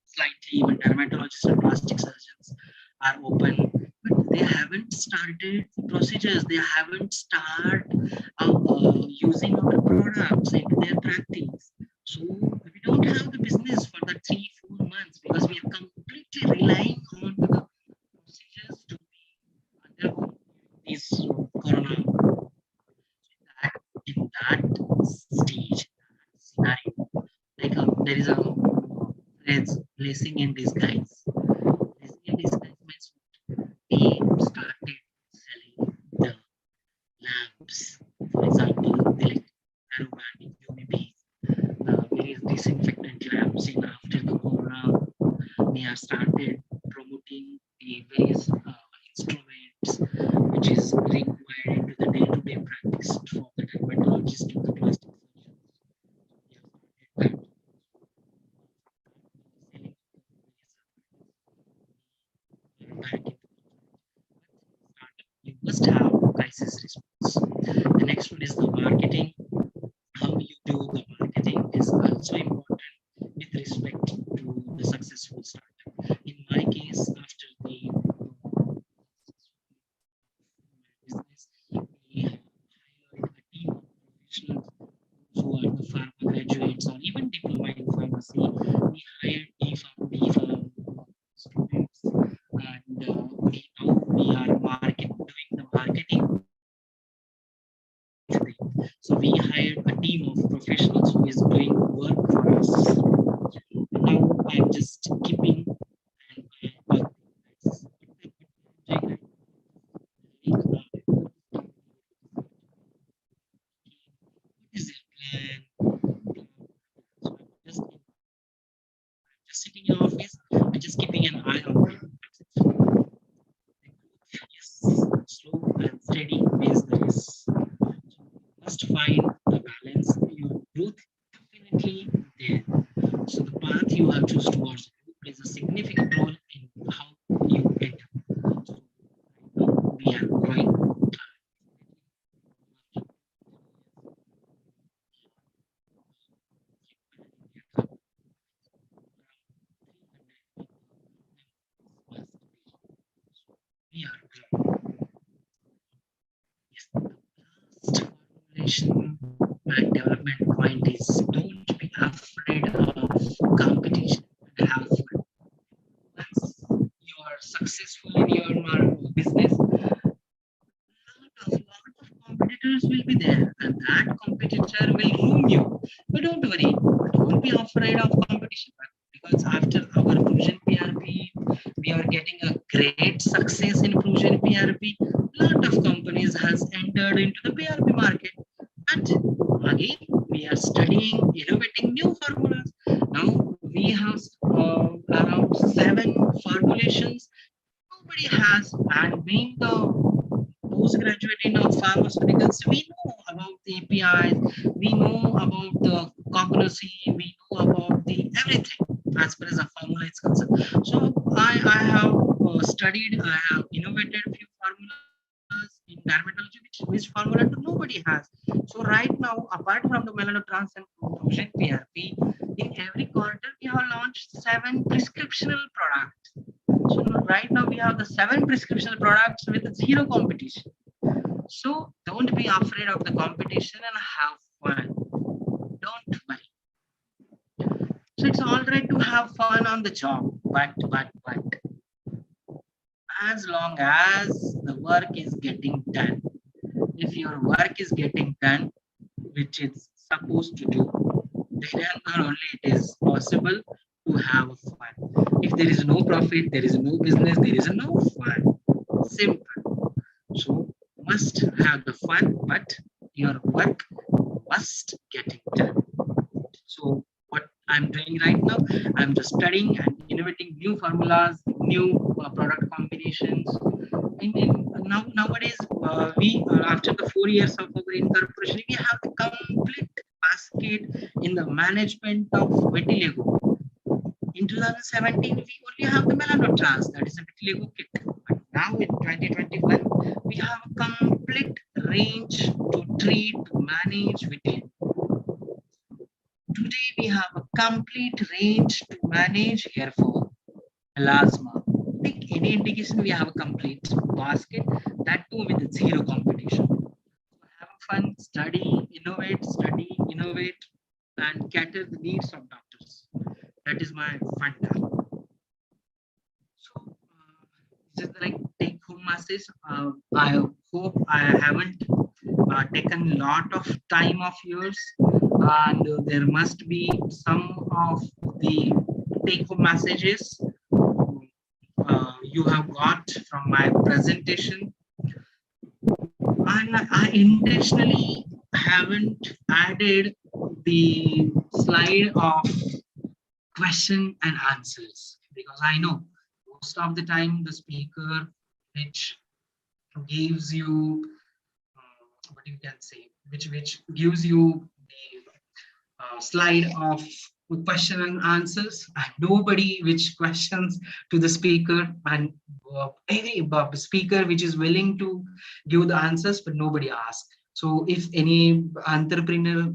slightly when dermatologists and plastic surgeons are open, but they haven't started procedures. They haven't started using our products into their practice. So we don't have the business for the 3-4 months because we are completely relying on the there is a phrase, blessing in disguise. Blessing in disguise means they started selling the lamps. For example, the aromatic UVB, various disinfectant lamps. In after the corona, they have started promoting the various instruments which is required into the day-to-day practice for the dermatologist to the plastic surgeons. They have started back in you must have crisis response. The next one is the marketing. How you do the marketing is also important with respect to the successful startup. In my case, after the business, we hired a team of professionals who are the pharma graduates or even diploma in pharmacy. We hired D farm students, and we are doing the marketing. So we hired a team of professionals who is doing work for us. Now I'm just keeping an eye on what is their plan. Just sitting in office, I'm just keeping an eye on it. Yes, slow and steady is the race. Must find the balance. Your growth definitely there. So the path you have choose towards plays a significant role in how you get. So we are growing. We are growing. Yes, the last formulation and development point is don't be afraid of competition and have fun. Once you are successful in your business, lot of competitors will be there, and that competitor will ruin you. But don't worry, don't be afraid of competition because after our Fusion PRP, we are getting a great success in Fusion PRP. Lot of companies has entered into the PRP market, and again we are studying, innovating new formulas. Now we have around 7 formulations nobody has, and being the postgraduate in pharmaceuticals, we know about the APIs, we know about the cognosy, we know about the everything as far as a formula is concerned. So I have studied, I have innovated a few formulas in dermatology, which formula nobody has. So right now, apart from the melanotrans and fusion PRP, in every quarter we have launched 7 prescriptional products. So right now we have the 7 prescription products with zero competition. So don't be afraid of the competition and have fun. Don't worry. So it's all right to have fun on the job, but as long as the work is getting done, if your work is getting done, which it's supposed to do, then only it is possible to have fun. If there is no profit, there is no business, there is no fun. Simple. So must have the fun, but your work must get it done. So what I'm doing right now, I'm just studying and innovating new formulas, new product combinations. Nowadays, we after the 4 years of our incorporation, we have the complete basket in the management of vitiligo. In 2017, we only have the melanotrans, that is a vitiligo kit. But now in 2021, we have a complete range to treat, to manage vitiligo. Today, we have a complete range to manage hair fall, melasma. Pick any indication, we have a complete basket, that too with zero competition. Have fun, study, innovate, and cater the needs of doctors. That is my funda. So, this is the like take home message. I hope I haven't taken a lot of time of yours, and there must be some of the take-home messages you have got from my presentation. And I intentionally haven't added the slide of question and answers because I know most of the time the speaker which gives you what you can say, which gives you the slide of question and answers, and nobody which questions to the speaker, and any speaker which is willing to give the answers, but nobody asks. So if any entrepreneur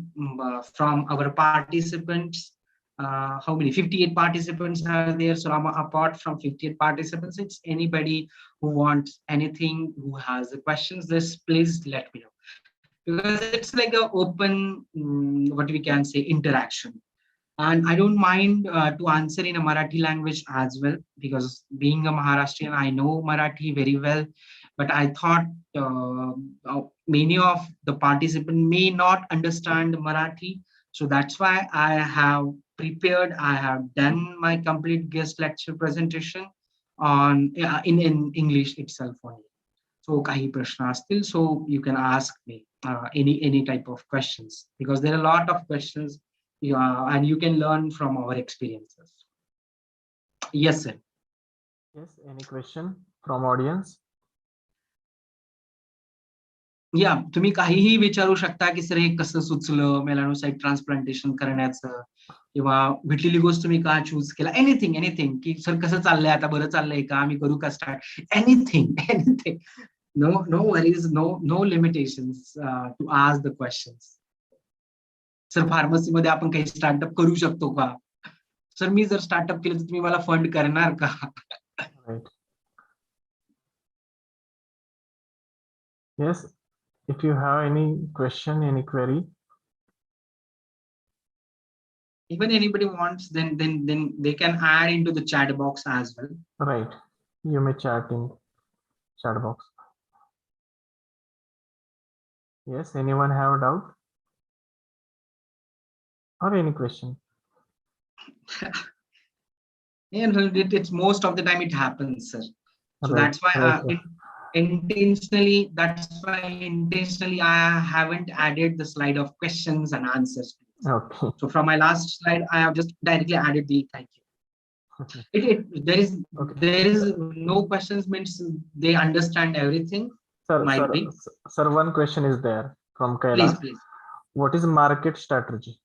from our participants, how many 58 participants are there, so apart from 58 participants, it's anybody who wants anything, who has the questions, this please let me know, because it's like a open what we can say interaction. And I don't mind to answer in a Marathi language as well, because being a Maharashtrian, I know Marathi very well. But I thought many of the participants may not understand Marathi. So that's why I have prepared, I have done my complete guest lecture presentation on in English itself only. So काही प्रश्न असतील, so you can ask me any type of questions, because there are a lot of questions, and you can learn from our experiences. Yes, sir. Yes, any question from audience? या तुम्ही काहीही विचारू शकता की sir हे कसं सुचलं melanocyte transplantation करण्याचं, किंवा व्हिटिलिगोस तुम्ही का चूज केला, एनिथिंग एनिथिंग, की सर कसं चाललंय आता, बरं चाललंय का, आम्ही करू का start, anything anything. No worries, no limitations to ask the questions. Sir pharmacy मध्ये आपण काही स्टार्टअप करू शकतो का, सर मी जर स्टार्टअप केलं तर तुम्ही मला फंड करणार का? Right. Yes, if you have any question, any query. Even anybody wants, then they can add into the chat box as well. Right, you may chat in chat box. Yes, anyone have a doubt or any question? And it's most of the time it happens, sir. So Right, that's why right. intentionally I haven't added the slide of questions and answers. Okay. So from my last slide, I have just directly added the thank you. There is no questions, means they understand everything. Sir, one question is there from Kailash. Please. What is market strategy?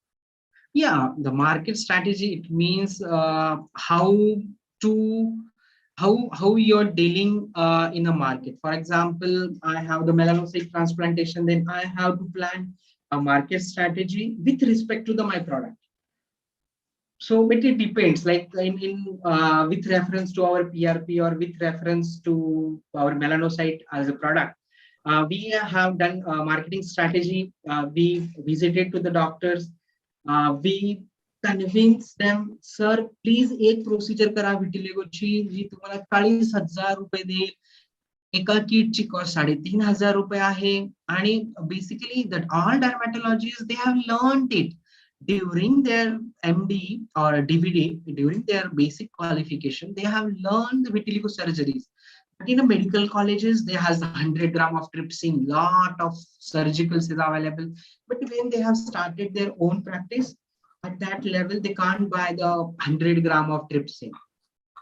Yeah, the market strategy, it means how you're dealing in a market. For example, I have the melanocyte transplantation, then I have to plan a market strategy with respect to my product. So it depends, like in with reference to our PRP or with reference to our melanocyte as a product. We have done a marketing strategy. We visited to the doctors. We convince them, sir, please एक procedure करा विटिलिगोची, जी तुम्हाला 40,000 रुपये देईल. एका किटची cost 3,500 रुपये आहे. आणि basically that all dermatologists, they have learned it during their MD or DVD, during their basic qualification. They have learned the vitiligo surgeries. But in the medical colleges, they has 100 gram of trypsin, lot of surgicals is available. But when they have started their own practice, at that level, they can't buy the 100 gram of trypsin.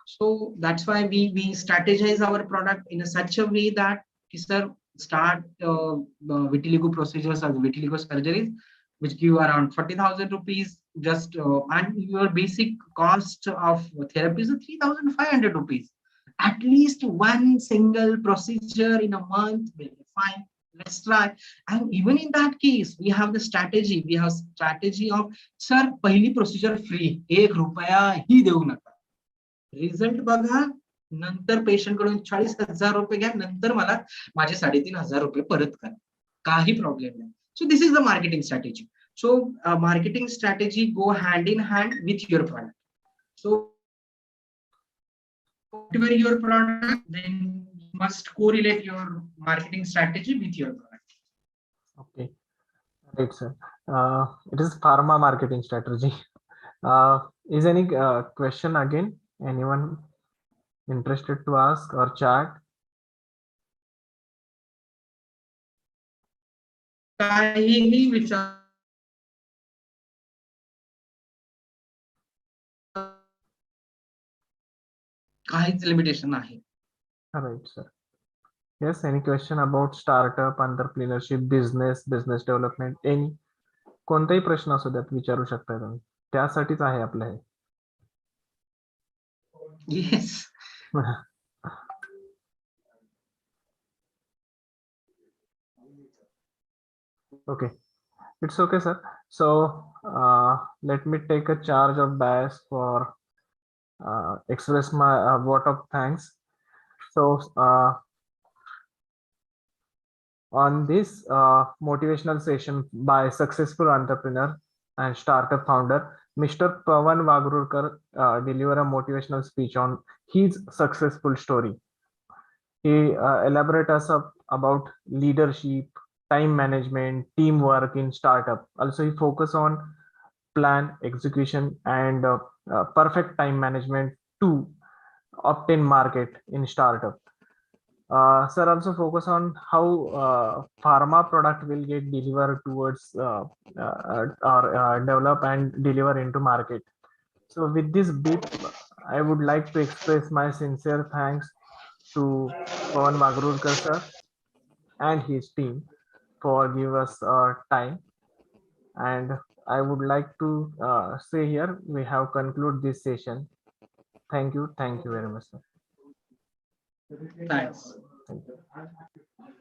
So that's why we strategize our product in such a way that, sir, start vitiligo procedures or vitiligo surgeries, which give around 40,000 rupees, just and your basic cost of therapy is 3,500 rupees. At least one single procedure in a month will be fine. Let's try. And even in that case, we have the strategy. We have strategy of, sir, पहिली procedure free, एक रुपया ही देऊ नका. Result बघा, नंतर patient कडून 40,000 रुपये घ्या, नंतर मला माझे 3,500 रुपये परत करा. काही प्रॉब्लेम नाही. So this is the marketing strategy. So marketing strategy go hand in hand with your product. So whatever your product, then you must correlate your marketing strategy with your product. Okay, right, sir. It is pharma marketing strategy. Is any question again? Anyone interested to ask or chat? काहीही विचार काहीच limitation नाही. Right, sir. Yes, any question about startup, entrepreneurship, business development, any? कोणताही प्रश्न असू द्यात विचारू शकता तुम्ही. त्यासाठीच आहे आपलं हे. Yes. Okay, it's okay, sir. So let me take a charge of bias for express my vote of thanks. So on this motivational session by successful entrepreneur and startup founder, Mr. Pawan Vagrurkar deliver a motivational speech on his successful story. He elaborate us about leadership, time management, teamwork in startup. Also, he focus on plan, execution, and perfect time management to obtain market in startup. Sir also focus on how pharma product will get delivered towards or develop and deliver into market. So with this bit, I would like to express my sincere thanks to Pawan Vagrurkar sir and his team for give us time. And I would like to say here we have conclude this session. Thank you very much, sir. Thanks. Thank you.